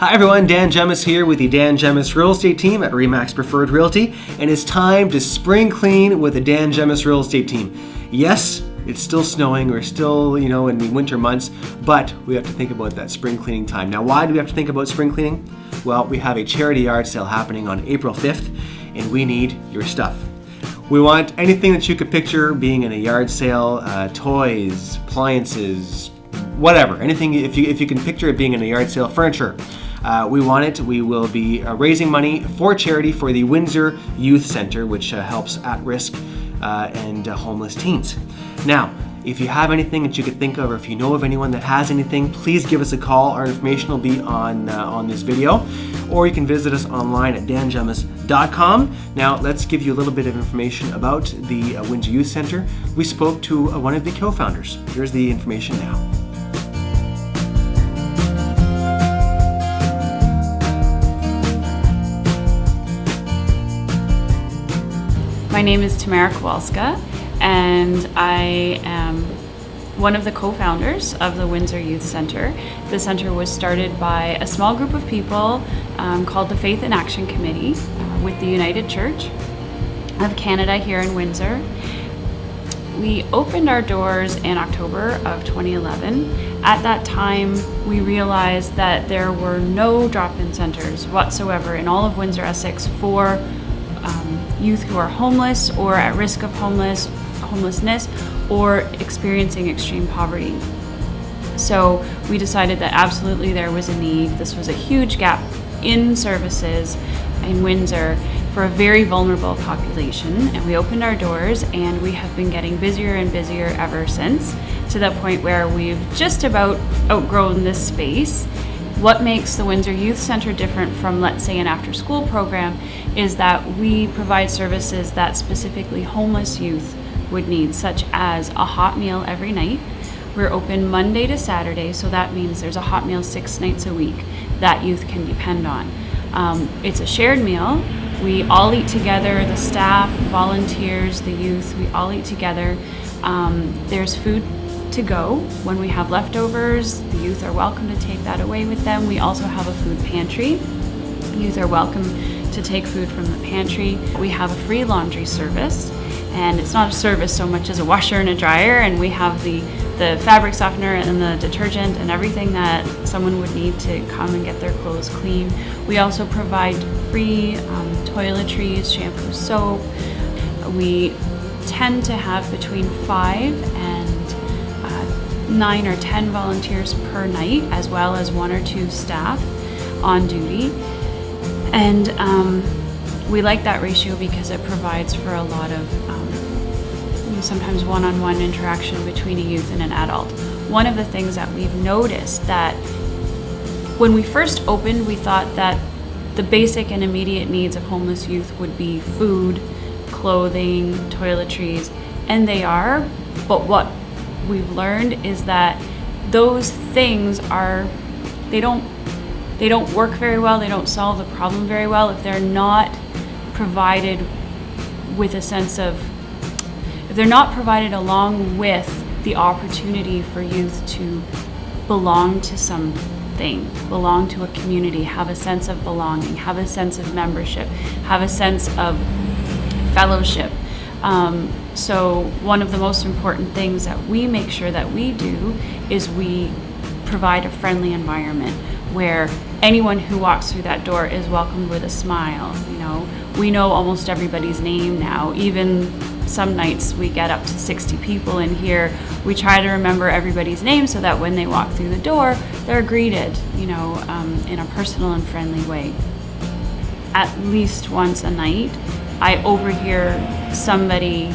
Hi everyone, Dan Gemus here with the Dan Gemus Real Estate Team at RE/MAX Preferred Realty, and it's time to spring clean with the Dan Gemus Real Estate Team. Yes, it's still snowing, we're still, in the winter months, but we have to think about that spring cleaning time. Now, why do we have to think about spring cleaning? Well, we have a charity yard sale happening on April 5th, and we need your stuff. We want anything that you could picture being in a yard sale, toys, appliances, whatever, anything, if you can picture it being in a yard sale, furniture. We want it. We will be raising money for charity for the Windsor Youth Center, which helps at-risk and homeless teens. Now, if you have anything that you could think of, or if you know of anyone that has anything, please give us a call. Our information will be on this video, or you can visit us online at dangemus.com. Now, let's give you a little bit of information about the Windsor Youth Center. We spoke to one of the co-founders. Here's the information now. My name is Tamara Kowalska, and I am one of the co-founders of the Windsor Youth Center. The center was started by a small group of people called the Faith in Action Committee with the United Church of Canada here in Windsor. We opened our doors in October of 2011. At that time, we realized that there were no drop-in centers whatsoever in all of Windsor, Essex for youth who are homeless or at risk of homelessness or experiencing extreme poverty. So we decided that absolutely there was a need. This was a huge gap in services in Windsor for a very vulnerable population, and we opened our doors, and we have been getting busier and busier ever since, to the point where we've just about outgrown this space. What makes the Windsor Youth Center different from, let's say, an after-school program is that we provide services that specifically homeless youth would need, such as a hot meal every night. We're open Monday to Saturday, so that means there's a hot meal 6 nights a week that youth can depend on. It's a shared meal. We all eat together, the staff, volunteers, the youth, we all eat together. There's food to go. When we have leftovers, the youth are welcome to take that away with them. We also have a food pantry. Youth are welcome to take food from the pantry. We have a free laundry service, and it's not a service so much as a washer and a dryer, and we have the fabric softener and the detergent and everything that someone would need to come and get their clothes clean. We also provide free toiletries, shampoo, soap. We tend to have between 5 and 9 or 10 volunteers per night, as well as 1 or 2 staff on duty. And we like that ratio because it provides for a lot of sometimes one-on-one interaction between a youth and an adult. One of the things that we've noticed that when we first opened, we thought that the basic and immediate needs of homeless youth would be food, clothing, toiletries, and they are, but what we've learned is that those things they don't work very well, they don't solve the problem very well if they're not provided with a sense of, if they're not provided along with the opportunity for youth to belong to something, belong to a community, have a sense of belonging, have a sense of membership, have a sense of fellowship. So one of the most important things that we make sure that we do is we provide a friendly environment where anyone who walks through that door is welcomed with a smile. We know almost everybody's name now. Even some nights we get up to 60 people in here. We try to remember everybody's name so that when they walk through the door, they're greeted, in a personal and friendly way. At least once a night, I overhear somebody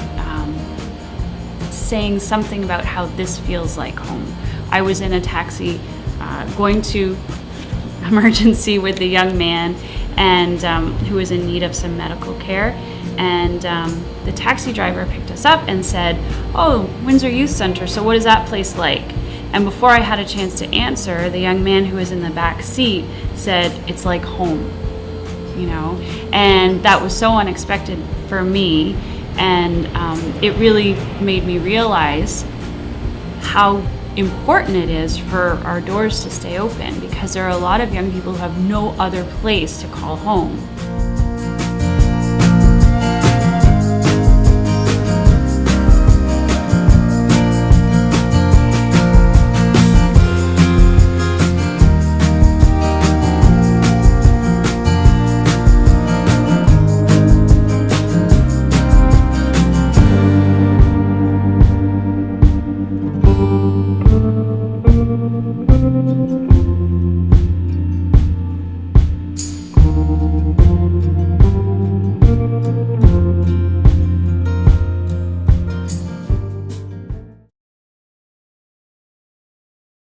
saying something about how this feels like home. I was in a taxi going to emergency with a young man and who was in need of some medical care, and the taxi driver picked us up and said, "Oh, Windsor Youth Center, so what is that place like?" And before I had a chance to answer, the young man who was in the back seat said, "It's like home." And that was so unexpected for me, and it really made me realize how important it is for our doors to stay open, because there are a lot of young people who have no other place to call home.